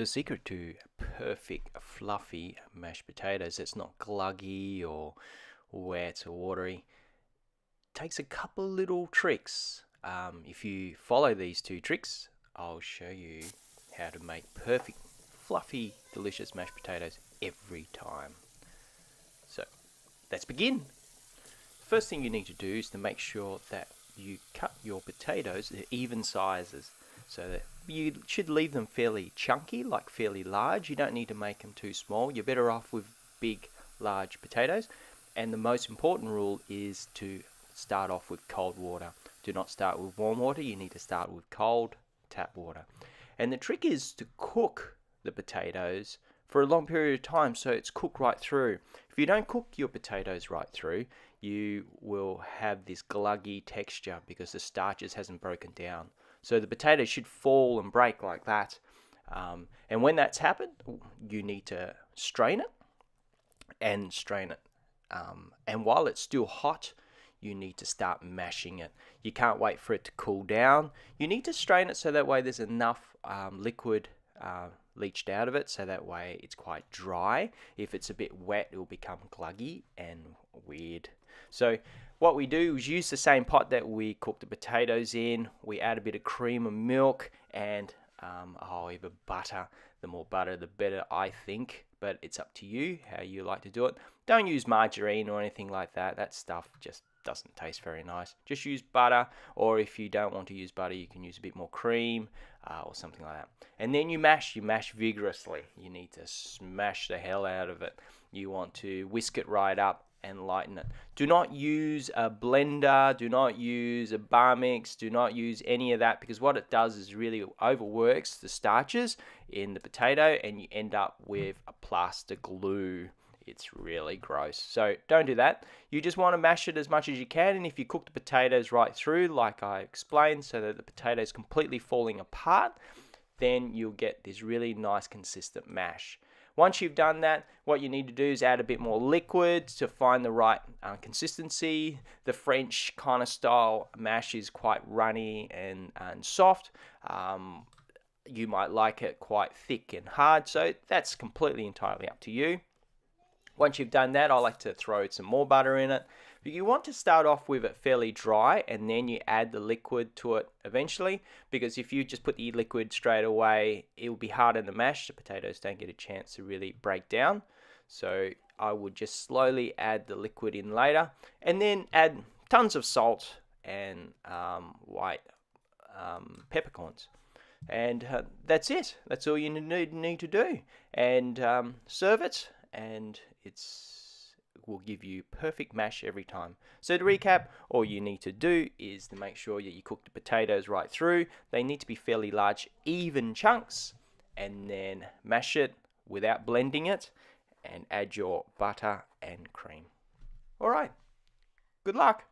The secret to perfect fluffy mashed potatoes that's not gluggy or wet or watery takes a couple little tricks. If you follow these two tricks, I'll show you how to make perfect fluffy delicious mashed potatoes every time. So let's begin. First thing you need to do is to make sure that you cut your potatoes to even sizes, so that you should leave them fairly chunky, like fairly large. You don't need to make them too small. You're better off with big, large potatoes. And the most important rule is to start off with cold water. Do not start with warm water. You need to start with cold tap water. And the trick is to cook the potatoes for a long period of time so it's cooked right through. If you don't cook your potatoes right through, you will have this gluggy texture because the starches hasn't broken down. So the potatoes should fall and break like that. And when that's happened, you need to strain it and strain it. And while it's still hot, you need to start mashing it. You can't wait for it to cool down. You need to strain it so that way there's enough liquid leached out of it, so that way it's quite dry. If it's a bit wet, it will become gluggy and weird. So what we do is use the same pot that we cook the potatoes in. We add a bit of cream and milk and even butter. The more butter, the better, I think, but it's up to you how you like to do it. Don't use margarine or anything like that. That stuff just doesn't taste very nice. Just use butter, or if you don't want to use butter, you can use a bit more cream or something like that. And then you mash vigorously. You need to smash the hell out of it. You want to whisk it right up and lighten it. Do not use a blender, do not use a bar mix, do not use any of that, because what it does is really overworks the starches in the potato and you end up with a plaster glue. It's really gross. So don't do that. You just want to mash it as much as you can, and if you cook the potatoes right through, like I explained, so that the potato is completely falling apart, then you'll get this really nice consistent mash. Once you've done that, what you need to do is add a bit more liquid to find the right consistency. The French kind of style mash is quite runny and soft. You might like it quite thick and hard, so that's completely entirely up to you. Once you've done that, I like to throw some more butter in it. But you want to start off with it fairly dry, and then you add the liquid to it eventually, because if you just put the liquid straight away, it will be harder to mash. The potatoes don't get a chance to really break down. So I would just slowly add the liquid in later, and then add tons of salt and white peppercorns. And that's it. That's all you need to do. And serve it, and it will give you perfect mash every time. So to recap, all you need to do is to make sure that you cook the potatoes right through. They need to be fairly large, even chunks, and then mash it without blending it, and add your butter and cream. All right, good luck.